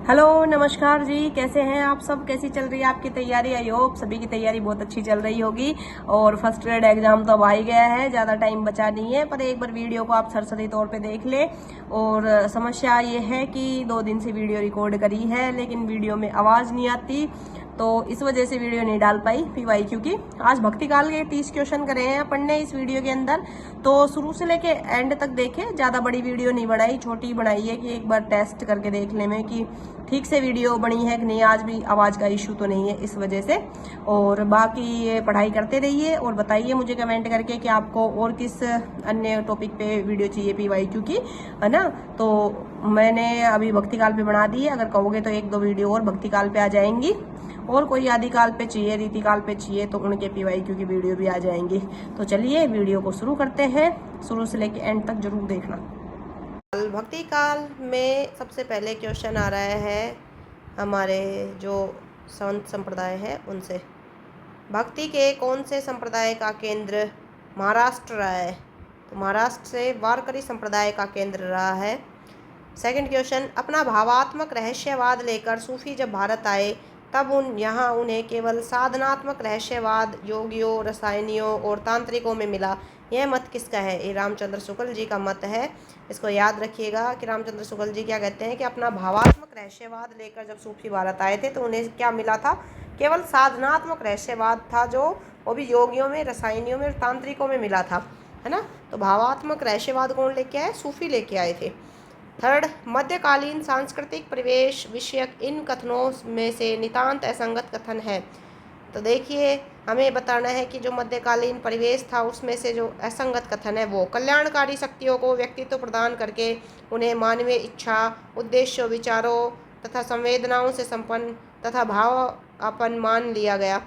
Hello नमस्कार जी, कैसे हैं आप सब? कैसी चल रही है आपकी तैयारी? आई होप सभी की तैयारी बहुत अच्छी चल रही होगी। और फर्स्ट ग्रेड एग्जाम तो अब आ ही गया है, ज़्यादा टाइम बचा नहीं है, पर एक बार वीडियो को आप सरसरी तौर पे देख लें। और समस्या ये है कि 2 दिन से वीडियो रिकॉर्ड करी है लेकिन वीडियो में आवाज़ नहीं आती, तो इस वजह से वीडियो नहीं डाल पाई पीवाई। क्योंकि आज भक्ति काल के 30 क्वेश्चन करे हैं पढ़ने इस वीडियो के अंदर, तो शुरू से लेके एंड तक देखे। ज़्यादा बड़ी वीडियो नहीं बनाई, छोटी बनाई है कि एक बार टेस्ट करके देख ले में कि ठीक से वीडियो बनी है कि नहीं, आज भी आवाज़ का इशू तो नहीं है इस वजह से। और बाकी ये पढ़ाई करते रहिए और बताइए मुझे कमेंट करके कि आपको और किस अन्य टॉपिक पे वीडियो चाहिए पीवाई, क्योंकि है ना। तो मैंने अभी भक्ति काल पे बना दी है, अगर कहोगे तो 1-2 वीडियो और भक्ति काल पे आ जाएंगी, और कोई आदि काल पे चाहिए, रीति काल पे चाहिए तो उनके पीवाई क्योंकि वीडियो भी आ जाएंगी। तो चलिए वीडियो को शुरू करते हैं, शुरू से लेके एंड तक जरूर देखना। भक्ति काल में सबसे पहले क्वेश्चन आ रहा है हमारे जो संत संप्रदाय है उनसे। भक्ति के कौन से संप्रदाय का केंद्र महाराष्ट्र रहा है? तो महाराष्ट्र से वारकरी संप्रदाय का केंद्र रहा है। सेकंड क्वेश्चन, अपना भावात्मक रहस्यवाद लेकर सूफी जब भारत आए तब यहाँ उन्हें केवल साधनात्मक रहस्यवाद योगियों, रसायनियों और तांत्रिकों में मिला। यह मत किसका है? ये रामचंद्र शुक्ल जी का मत है। इसको याद रखिएगा कि रामचंद्र शुक्ल जी क्या कहते हैं कि अपना भावात्मक रहस्यवाद लेकर जब सूफी भारत आए थे तो उन्हें क्या मिला था? केवल साधनात्मक रहस्यवाद था, जो वो भी योगियों में, रसायनियों में और तांत्रिकों में मिला था, है ना। तो भावात्मक रहस्यवाद कौन लेके आए? सूफी लेके आए थे। थर्ड, मध्यकालीन सांस्कृतिक परिवेश विषयक इन कथनों में से नितांत असंगत कथन है। तो देखिए हमें बताना है कि जो मध्यकालीन परिवेश था उसमें से जो असंगत कथन है वो कल्याणकारी शक्तियों को व्यक्तित्व प्रदान करके उन्हें मानवीय इच्छा, उद्देश्यों, विचारों तथा संवेदनाओं से संपन्न तथा भावापन मान लिया गया।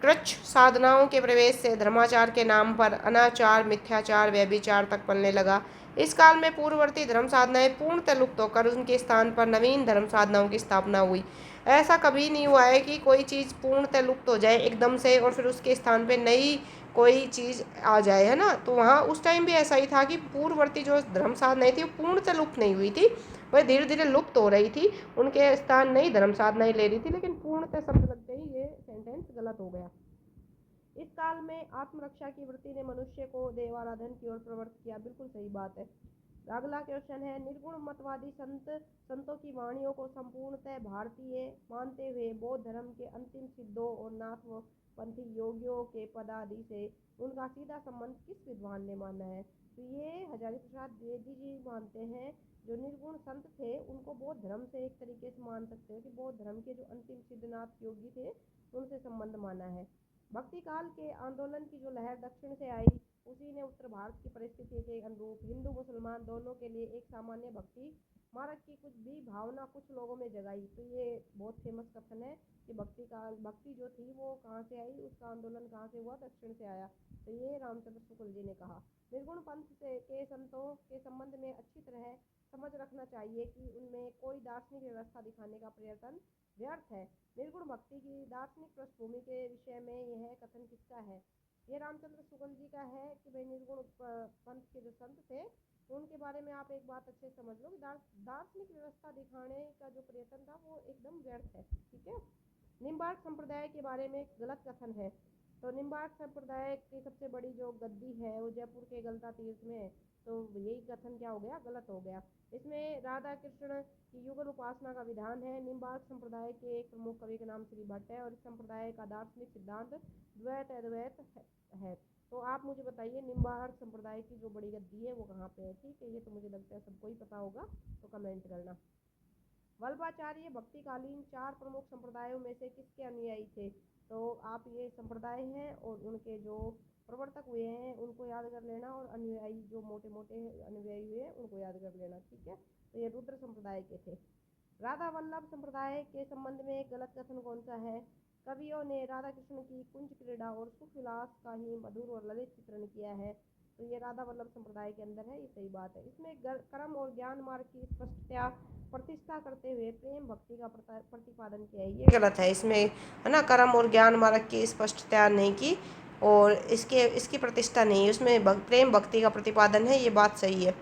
कृच्छ साधनाओं के प्रवेश से धर्माचार के नाम पर अनाचार, मिथ्याचार, व्यभिचार तक पलने लगा। इस काल में पूर्ववर्ती धर्म साधनाएं पूर्णतः लुप्त होकर उनके स्थान पर नवीन धर्म साधनाओं की स्थापना हुई। ऐसा कभी नहीं हुआ है कि कोई चीज़ पूर्णतः लुप्त हो जाए एकदम से और फिर उसके स्थान पे नई कोई चीज़ आ जाए, है ना। तो वहाँ उस टाइम भी ऐसा ही था कि पूर्ववर्ती जो धर्म साधनाएं थी वो पूर्णतः लुप्त नहीं हुई थी, वह धीरे धीरे लुप्त हो रही थी, उनके स्थान नई धर्म साधनाएं ले रही थी। लेकिन पूर्णतः शब्द लगते ही ये सेंटेंस गलत हो गया। इस काल में आत्मरक्षा की वृत्ति ने मनुष्य को देवाराधन की ओर प्रवृत्त किया। बिल्कुल सही बात है। अगला क्वेश्चन है, निर्गुण मतवादी संतों की वाणियों को संपूर्णतः भारतीय मानते हुए बौद्ध धर्म के अंतिम सिद्धों और नाथपंथी योगियों के पदादि से उनका सीधा संबंध किस विद्वान ने माना है? तो ये हजारी प्रसाद द्विवेदी जी मानते हैं। जो निर्गुण संत थे उनको बौद्ध धर्म से एक तरीके से मान सकते हैं कि बौद्ध धर्म के जो अंतिम सिद्धनाथ योगी थे उनसे संबंध माना है। भक्ति काल के आंदोलन की जो लहर दक्षिण से आई उसी ने उत्तर भारत की परिस्थिति के अनुरूप हिंदू मुसलमान दोनों के लिए एक सामान्य भक्ति मार्ग की कुछ भी भावना कुछ लोगों में जगाई। तो ये बहुत फेमस कथन है कि भक्ति जो थी वो कहाँ से आई, उसका आंदोलन कहाँ से हुआ? दक्षिण से आया। तो ये रामचंद्र शुक्ल जी ने कहा। निर्गुण पंथ के संतों के संबंध में अच्छी तरह समझ रखना चाहिए कि उनमें कोई दार्शनिक व्यवस्था दिखाने का प्रयत्न व्यर्थ है। निर्गुण भक्ति की दार्शनिक पृष्ठभूमि के विषय में यह कथन किसका है? ये रामचंद्र शुक्ल जी का है कि भाई निर्गुण पंथ के जो संत थे उनके बारे में आप एक बात अच्छे से समझ लो कि दार्शनिक व्यवस्था दिखाने का जो प्रयत्न था वो एकदम व्यर्थ है, ठीक है। निम्बार्क संप्रदाय के बारे में गलत कथन है। तो निम्बार्क संप्रदाय की सबसे बड़ी जो गद्दी है वो जयपुर के गलता तीर्थ में है। तो यही कथन क्या हो गया? गलत हो गया। इसमें राधा कृष्ण की युगल उपासना का विधान है। निम्बार्क संप्रदाय के एक प्रमुख कवि का नाम श्री भट्ट है और इस संप्रदाय का दार्शनिक सिद्धांत द्वैत अद्वैत है। तो आप मुझे बताइए निम्बार्क संप्रदाय की जो बड़ी गद्दी है वो कहाँ पे है? ठीक है, ये तो मुझे लगता है सबको ही पता होगा, तो कमेंट करना। वल्लभाचार्य भक्तिकालीन 4 प्रमुख संप्रदायों में से किसके अनुयायी थे? तो आप ये संप्रदाय हैं और उनके जो प्रवर्तक हुए हैं उनको याद कर लेना, और अनुयायी जो मोटे मोटे अनुयायी हुए हैं उनको याद कर लेना, ठीक है। तो ये रुद्र संप्रदाय के थे। राधा वल्लभ संप्रदाय के संबंध में गलत कथन कौन सा है? कवियों ने राधा कृष्ण की कुंज क्रीड़ा और सुख विलास का ही मधुर और ललित चित्रण किया है। तो ये राधा वल्लभ संप्रदाय के अंदर है, ये सही बात है। इसमें कर्म और ज्ञान मार्ग की स्पष्टता प्रतिष्ठा करते हुए प्रेम भक्ति का प्रतिपादन किया है, ये गलत है। इसमें है ना कर्म और ज्ञान मार्ग की स्पष्टता नहीं की और इसकी प्रतिष्ठा नहीं है, उसमें प्रेम भक्ति का प्रतिपादन है, ये बात सही है।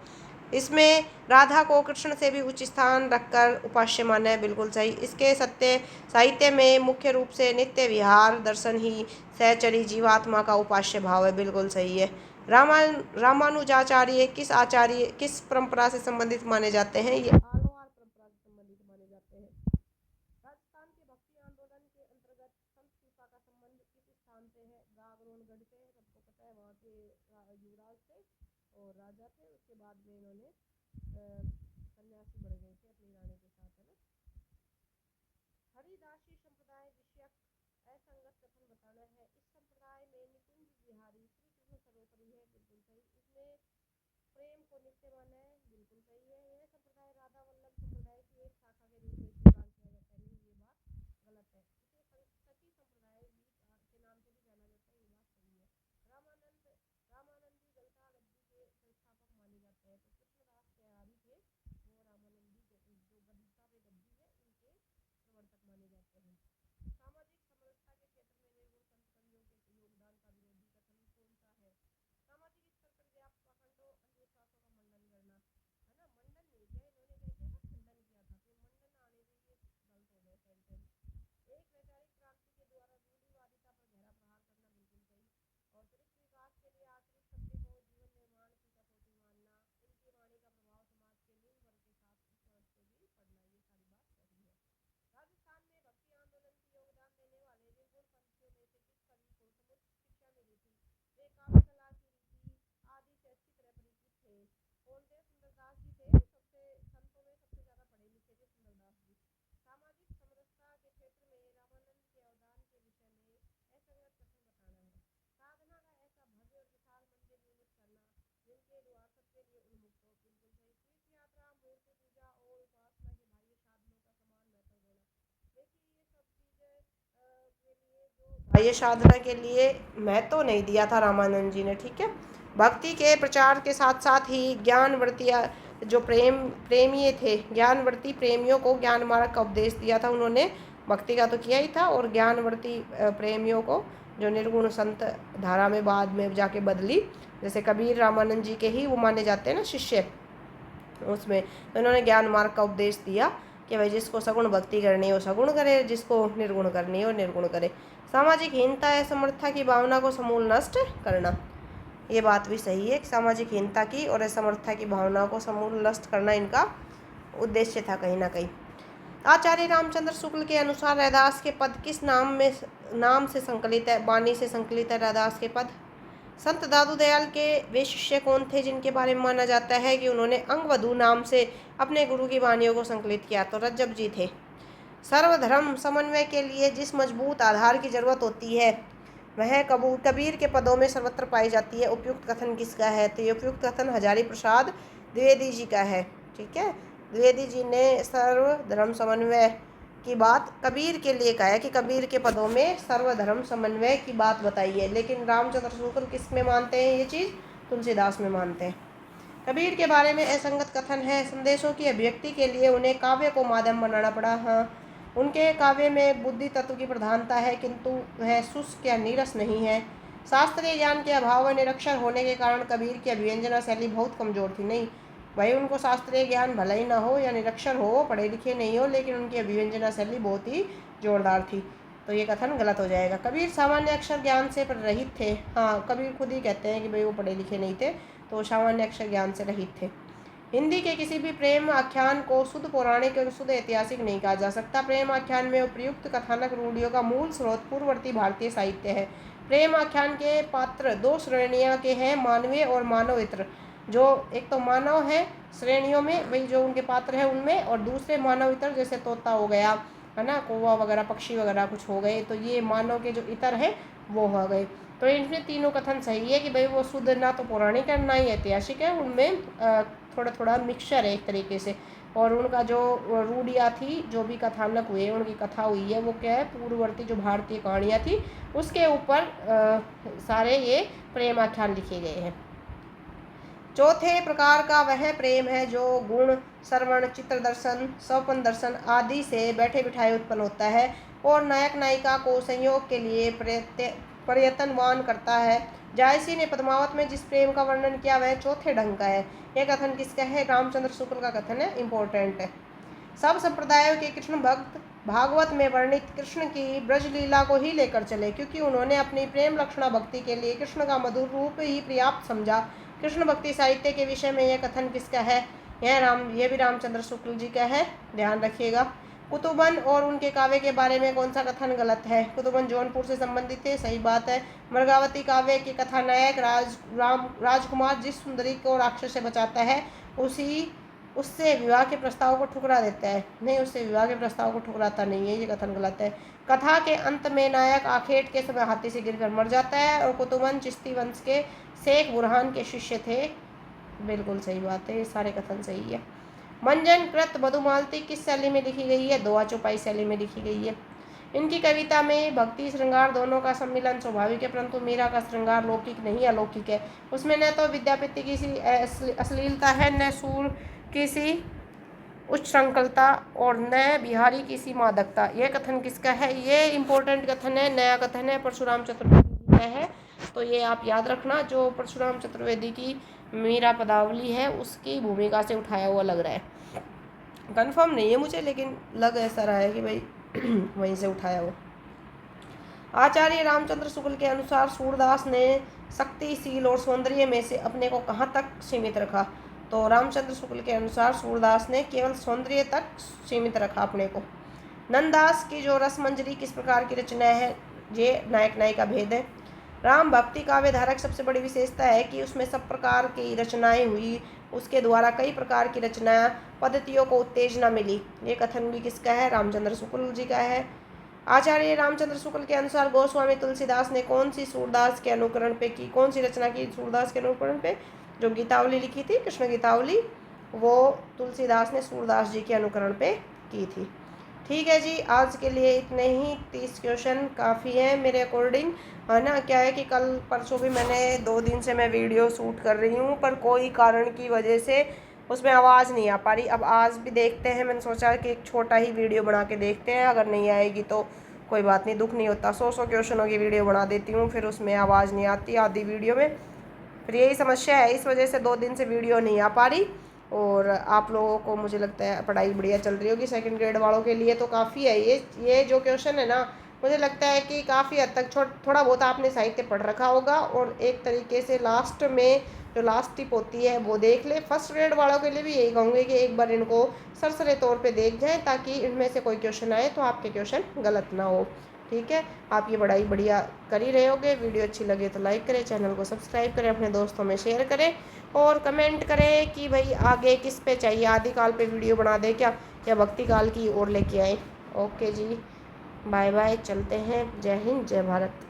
इसमें राधा को कृष्ण से भी उच्च स्थान रखकर उपास्य माना है, बिल्कुल सही। इसके सत्य साहित्य में मुख्य रूप से नित्य विहार दर्शन ही सहचरी जीवात्मा का उपास्य भाव है, बिल्कुल सही है। रामानुजाचार्य किस परंपरा से संबंधित माने जाते हैं? ये आलवार परंपरा से संबंधित माने जाते हैं। राजस्थान के भक्ति आंदोलन के अंतर्गत संत सूफा का संबंध किस स्थान से है? गागरोनगढ़ से, सबको पता है, वहाँ के युवराज थे और राजा थे। उसके बाद में इन्होंने सन्यासी बन गए थे अपनी रानी के साथ, है ना। हरिदासी संप्रदाय विषयक असंगत कथन बताना है। इस संप्रदाय में निकुंज बिहारी श्री कृष्ण सर्वोपरि है, बिल्कुल सही। इसमें प्रेम को नित्य माना है, बिल्कुल सही है। यह संप्रदाय राधा वल्लभ संप्रदाय की एक शाखा के रूप में स्वीकार किया जाता है, नहीं, ये बात गलत है। इसे सती संप्रदाय भी के नाम से भी जाना जाता है, ये बात सही है। रामानंदी गलता गद्दी के संस्थापक माने जाते हैं। तो कृष्णदास त्यागी थे, वो रामानंदी जो गलता पे गद्दी है उनके प्रवर्तक माने जाते हैं। सामाजिक समरसता के क्षेत्र में निर्गुण संत कवियों के योगदान का विरोधी कथन कौन सा है? सामाजिक स्तर पर व्याप्त पाखंडों अंधविश्वासों का मंडन करना, है ना। मंडन नहीं किया इन्होंने, क्या किया था? खंडन किया था। तो मंडन आने से ये गलत हो गए सेंटेंस। एक वैचारिक क्रांति के द्वारा रूढ़िवादिता पर गहरा प्रहार करना, बिल्कुल सही। और चरित्र विकास के लिए आश्रित सत्य को जीवन निर्माण की कसौटी मानना, इनकी वाणी का प्रभाव समाज के निम्न वर्ग के साथ उच्च वर्ग से भी पड़ना, ये सारी बात सही है। राजस्थान में भक्ति आंदोलन की योगदान देने वाले निर्गुण पंथियों में से किस कवि को समुचित शिक्षा मिली थी? वे काव्य कला की रीति आदि से अच्छी तरह परिचित थे। कौन थे? सुंदरदास जी थे। सबसे संतों में सबसे ज्यादा पढ़े लिखे थे सुंदरदास जी। सामाजिक समरसता के क्षेत्र में रामानंद के अवदान के विषय में असंगत कथन बताना है। साधना का ऐसा भव्य और विशाल मंदिर निर्मित करना जिनके द्वार सबके लिए उन्मुक्त हो, बिल्कुल सही। तीर्थ यात्रा, मूर्ति पूजा और उपासना के बाह्य साधनों का समान महत्व देना। देखिए ये सब चीजें के लिए जो बाह्य साधना के लिए महत्व नहीं दिया था रामानंद जी ने, ठीक है। भक्ति के प्रचार के साथ साथ ही ज्ञानवर्ती जो प्रेमी थे, ज्ञानवर्ती प्रेमियों को ज्ञान मार्ग का उपदेश दिया था उन्होंने। भक्ति का तो किया ही था, और ज्ञानवर्ती प्रेमियों को जो निर्गुण संत धारा में बाद में जाके बदली, जैसे कबीर रामानंद जी के ही वो माने जाते हैं ना शिष्य, उसमें तो इन्होंने ज्ञान मार्ग का उपदेश दिया कि भाई जिसको सगुण भक्ति करनी हो सगुण करे, जिसको निर्गुण करनी हो निर्गुण करे। सामाजिक हीनता या असमर्थता की भावना को समूल नष्ट करना, ये बात भी सही है। सामाजिक हीनता की और असमर्थता की भावना को समूल नष्ट करना इनका उद्देश्य था कहीं ना कहीं। आचार्य रामचंद्र शुक्ल के अनुसार रैदास के पद किस नाम से संकलित है? वाणी से संकलित है रैदास के पद। संत दादू दयाल के वे शिष्य कौन थे जिनके बारे में माना जाता है कि उन्होंने अंगवधू नाम से अपने गुरु की वाणियों को संकलित किया? तो रज्जब जी थे। सर्वधर्म समन्वय के लिए जिस मजबूत आधार की जरूरत होती है वह कबीर के पदों में सर्वत्र पाई जाती है। उपयुक्त कथन किसका है? तो ये उपयुक्त कथन हजारी प्रसाद द्विवेदी जी का है, ठीक है। द्विवेदी जी ने सर्वधर्म समन्वय की बात कबीर के लिए कहा है कि कबीर के पदों में सर्वधर्म समन्वय की बात बताई है। लेकिन रामचंद्र शुक्ल किस में मानते हैं ये चीज़? तुलसीदास में मानते हैं। कबीर के बारे में असंगत कथन है। संदेशों की अभिव्यक्ति के लिए उन्हें काव्य को माध्यम बनाना पड़ा। हाँ, उनके काव्य में बुद्धि तत्व की प्रधानता है, किंतु वह शुष्क या नीरस नहीं है। शास्त्रीय ज्ञान के अभाव व निरक्षर होने के कारण कबीर की अभिव्यंजना शैली बहुत कमजोर थी। नहीं भाई, उनको शास्त्रीय ज्ञान भला ही ना हो या निरक्षर हो, पढ़े लिखे नहीं हो, लेकिन उनकी अभिव्यंजना शैली बहुत ही जोरदार थी, तो ये कथन गलत हो जाएगा। कबीर सामान्य अक्षर ज्ञान से रहित थे। हाँ, कबीर खुद ही कहते हैं कि भाई वो पढ़े लिखे नहीं थे, तो सामान्य अक्षर ज्ञान से रहित थे। हिंदी के किसी भी प्रेम आख्यान को शुद्ध पौराणिक और शुद्ध ऐतिहासिक नहीं कहा जा सकता। प्रेम आख्यान में उपयुक्त कथानक रूढ़ियों का मूल स्रोत पूर्ववर्ती भारतीय साहित्य है। प्रेम आख्यान के पात्र दो श्रेणियों के हैं, मानवीय और मानवेतर। जो एक तो मानव है श्रेणियों में, वही जो उनके पात्र है उनमें, और दूसरे मानव इतर, जैसे तोता हो गया, है ना, कौवा वगैरह, पक्षी वगैरह कुछ हो गए, तो ये मानव के जो इतर है वो हो गए। तो इनमें तीनों कथन सही है कि भाई वो शुद्ध ना तो पौराणिक है ना ही ऐतिहासिक है, उनमें थोड़ा थोड़ा मिक्सचर है एक तरीके से। और उनका जो रूढ़ियाँ थी, जो भी कथानक हुए, उनकी कथा हुई है, वो क्या है, पूर्ववर्ती जो भारतीय कहानियाँ थी उसके ऊपर सारे ये प्रेम आख्यान लिखे गए हैं। चौथे प्रकार का वह प्रेम है जो गुण, श्रवण, चित्र दर्शन, स्वप्न दर्शन आदि से बैठे बिठाए उत्पन्न होता है और नायक नायिका को संयोग के लिए प्रयत्नवान करता है जायसी ने पद्मावत में जिस प्रेम का वर्णन किया वह चौथे ढंग का है। यह कथन किसका है? रामचंद्र शुक्ल का कथन है, इंपॉर्टेंट है। सब संप्रदायों के कृष्ण भक्त भागवत में वर्णित कृष्ण की ब्रज लीला को ही लेकर चले, क्योंकि उन्होंने अपनी प्रेम लक्षणा भक्ति के लिए कृष्ण का मधुर रूप ही पर्याप्त समझा। कृष्ण भक्ति साहित्य के विषय में यह कथन किसका है? यह भी रामचंद्र शुक्ल जी का है, ध्यान रखिएगा। कुतुबन और उनके काव्य के बारे में कौन सा कथन गलत है? कुतुबन जौनपुर से संबंधित है, सही बात है। मृगावती काव्य के कथानायक राजकुमार जिस सुंदरी को राक्षस से बचाता है उससे विवाह के प्रस्ताव को ठुकरा देता है। नहीं, उससे विवाह के प्रस्ताव को ठुकराता नहीं है, ये कथन गलत है। कथा के अंत में नायक आखेट के समय हाथी से गिरकर मर जाता है और कुतुबन चिश्ती वंश के शेख बुरहान के शिष्य थे, बिल्कुल सही बात है, ये सारे कथन सही है। मंजन कृत मधुमालती किस शैली में लिखी गई है? दोहा चौपाई शैली में लिखी गई है। इनकी कविता में भक्ति श्रृंगार दोनों का सम्मिलन स्वाभाविक है, परंतु मीरा का श्रृंगार लौकिक नहीं अलौकिक है। उसमें न तो विद्यापति की सी अश्लीलता है, न सूर की सी उच्छृंखलता और न बिहारी की सी मादकता। यह कथन किसका है? ये इंपॉर्टेंट कथन है, नया कथन है, परशुराम चतुर्वेदी का है, तो ये आप याद रखना। जो परशुराम चतुर्वेदी की मीरा पदावली है उसकी भूमिका से उठाया हुआ लग रहा है, कंफर्म नहीं है मुझे, लेकिन लग ऐसा रहा है कि भाई वहीं से उठाया हो। आचार्य रामचंद्र शुक्ल के अनुसार सूरदास ने शक्तिशील और सौंदर्य में से अपने को कहाँ तक सीमित रखा? तो रामचंद्र शुक्ल के अनुसार सूरदास ने केवल सौंदर्य तक सीमित रखा अपने को। नंददास की जो रसमंजरी किस प्रकार की रचना है? ये नायक नायिका भेद है। राम भक्ति काव्य धारा की सबसे बड़ी विशेषता है कि उसमें सब प्रकार की रचनाएं हुई, उसके द्वारा कई प्रकार की रचना पद्धतियों को उत्तेजना मिली। ये कथन भी किसका है? रामचंद्र शुक्ल जी का है। आचार्य रामचंद्र शुक्ल के अनुसार गोस्वामी तुलसीदास ने कौन सी सूरदास के अनुकरण पे की, कौन सी रचना की सूरदास के अनुकरण पे? जो गीतावली लिखी थी, कृष्ण गीतावली, वो तुलसीदास ने सूरदास जी के अनुकरण पे की थी। ठीक है जी, आज के लिए इतने ही। 30 क्वेश्चन काफ़ी है मेरे अकॉर्डिंग, है ना। क्या है कि कल परसों भी मैंने 2 दिन से मैं वीडियो शूट कर रही हूँ, पर कोई कारण की वजह से उसमें आवाज़ नहीं आ पा रही। अब आज भी देखते हैं, मैंने सोचा कि एक छोटा ही वीडियो बना के देखते हैं, अगर नहीं आएगी तो कोई बात नहीं, दुख नहीं होता। 100 क्वेश्चनों की वीडियो बना देती हूँ, फिर उसमें आवाज़ नहीं आती आधी वीडियो में, फिर यही समस्या है। इस वजह से 2 दिन से वीडियो नहीं आ पा रही। और आप लोगों को मुझे लगता है पढ़ाई बढ़िया चल रही होगी। सेकंड ग्रेड वालों के लिए तो काफ़ी है ये जो क्वेश्चन है ना, मुझे लगता है कि काफ़ी हद तक थोड़ा बहुत आपने साहित्य पढ़ रखा होगा, और एक तरीके से लास्ट में जो लास्ट टिप होती है वो देख ले। फर्स्ट ग्रेड वालों के लिए भी यही कहूँगी कि एक बार इनको सरसरे तौर पे देख जाएं, ताकि इनमें से कोई क्वेश्चन आए तो आपके क्वेश्चन गलत ना हो। ठीक है, आप ये पढ़ाई बढ़िया कर ही रहे होगे। वीडियो अच्छी लगे तो लाइक करें, चैनल को सब्सक्राइब करें, अपने दोस्तों में शेयर करें, और कमेंट करें कि भाई आगे किस पे चाहिए, आदिकाल पे वीडियो बना दे क्या, या भक्ति काल की ओर लेके आए। ओके जी, बाय बाय, चलते हैं। जय हिंद, जय भारत।